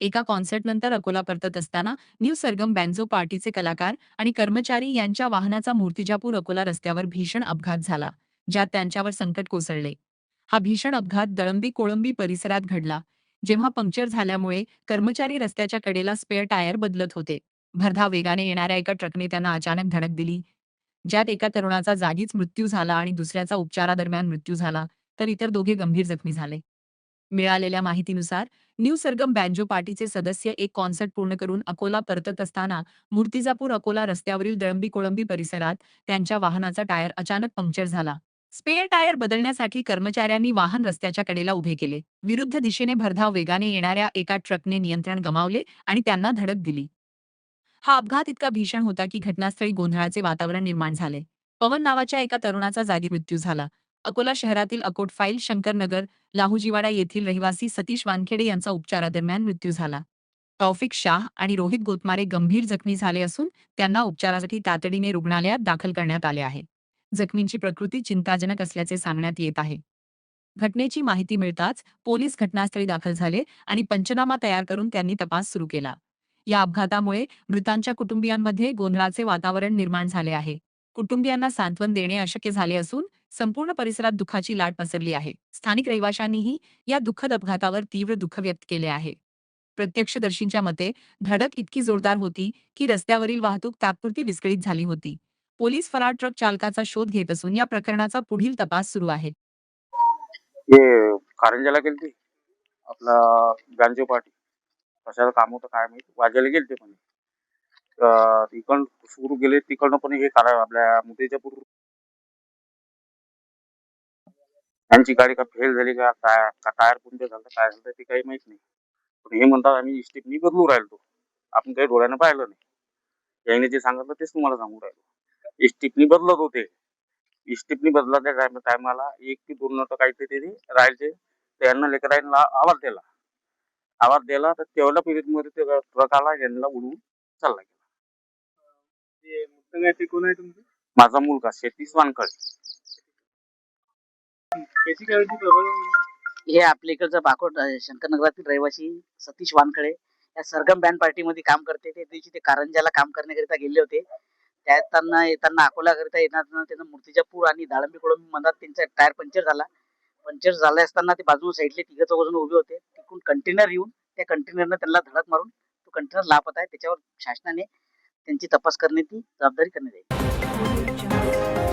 एका कॉन्सर्टनंतर अकोला परतत असताना न्यू सरगम बँजो पार्टीचे कलाकार आणि कर्मचारी यांच्या वाहनाचा मूर्तिजापूर अकोला रस्त्यावर भीषण अपघात झाला, ज्यात त्यांच्यावर संकट कोसळले. हा भीषण अपघात दळंबी कोळंबी परिसरात घडला, जेव्हा पंक्चर झाल्यामुळे कर्मचारी रस्त्याच्या कडेला स्पेअर टायर बदलत होते. भरधाव वेगाने येणाऱ्या एका ट्रकने त्यांना अचानक धडक दिली, ज्यात एका तरुणाचा जागीच मृत्यू झाला आणि दुसऱ्याचा उपचारादरम्यान मृत्यू झाला, तर इतर दोघे गंभीर जखमी झाले. मिळालेल्या माहितीनुसार न्यू सरगम बँजो पार्टीचे सदस्य एक कॉन्सर्ट पूर्ण करून अकोला परतत असताना मूर्तिजापूर अकोला रस्त्यावरील दळंबी कोळंबी परिसरात त्यांच्या वाहनाचा टायर अचानक पंक्चर झाला. स्पेअर टायर बदलण्यासाठी कर्मचाऱ्यांनी वाहन रस्त्याच्या कडेला उभे केले. विरुद्ध दिशेने भरधाव वेगाने येणाऱ्या एका ट्रकने नियंत्रण गमावले आणि त्यांना धडक दिली. हा अपघात इतका भीषण होता की घटनास्थळी गोंधळाचे वातावरण निर्माण झाले. पवन नावाच्या एका तरुणाचा जागी मृत्यू झाला. अकोला शहरातील अकोट फाईल शंकरनगर लाहुजीवाडा येथील रहिवासी सतीश वानखेडे यांचा उपचारादरम्यान मृत्यू झाला. तौफिक शाह आणि रोहित गोतमारे गंभीर जखमी झाले असून त्यांना उपचारासाठी तातडीने रुग्णालयात दाखल करण्यात आले आहे. जखमींची प्रकृती चिंताजनक असल्याचे सांगण्यात येत आहे. घटनेची माहिती मिळताच पोलीस घटनास्थळी दाखल झाले आणि पंचनामा तयार करून त्यांनी तपास सुरू केला. या अपघातामुळे मृतांच्या कुटुंबियांमध्ये गोंधळाचे वातावरण निर्माण झाले आहे. कुटुंबियांना सांत्वन देणे अशक्य झाले असून संपूर्ण परिसरात दुःखाची लाट पसरली आहे. स्थानिक रहिवाशांनीही या दुःखद अपघातावर तीव्र दुःख व्यक्त केले आहे. प्रत्यक्षदर्शींच्या मते धडक इतकी जोरदार होती की रस्त्यावरील वाहतूक तात्पुरती विस्कळीत झाली होती. पोलीस फरार ट्रक चालकाचा शोध घेत असून या प्रकरणाचा पुढील तपास सुरू आहे. हे कारंजाला गेलते आपला गांजे पार्टी कशाचं काम होतं काय माहिती वाजायला गेलते पण तिकडं सुरू गेले तिकडनं पण हे आपल्या मुतेजापूर यांची गाडी का फेल झाली का टायर कोणते झालं काय झालं ते काही माहित नाही. पण हे म्हणतात आम्ही स्टेपनी बदलू राहिलो. आपण काही डोळ्यानं पाहिलं नाही. याने जे सांगितलं तेच तुम्हाला सांगू राहिलो. स्टेपनी बदलत होते. स्टेपनी बदलाच्या टायमाला 1 ते 2 नट काहीतरी राहायचे. त्यांना लेकरांना आवाज दिला तर तेवढ्या पिरियड मध्ये ते ट्रक आला यांना उडून चालला गेला. ते कोण आहे तुमचं? माझा मुलगा सतीश वानखेडे. हे आपल्या इकडचं बाकोट शंकरनगरातील रहिवासी सतीश वानखेडे या सरगम बँड पार्टीमध्ये काम करते. ते दिवशी ते कारंजाला काम करण्याकरिता गेले होते. त्यांना येताना अकोलाकरिता येताना त्यांना मूर्तिजापूर आणि दाळंबी कोळंबी मधात त्यांचा टायर पंक्चर झाला. पंक्चर झाले असताना ते बाजूला साईडले तिघं चौघजण उभे होते. तिकडून कंटेनर येऊन त्या कंटेनरनं त्यांना धडक मारून तो कंटेनर लापता आहे. त्याच्यावर शासनाने त्यांची तपास करण्याची जबाबदारी करण्यात येईल.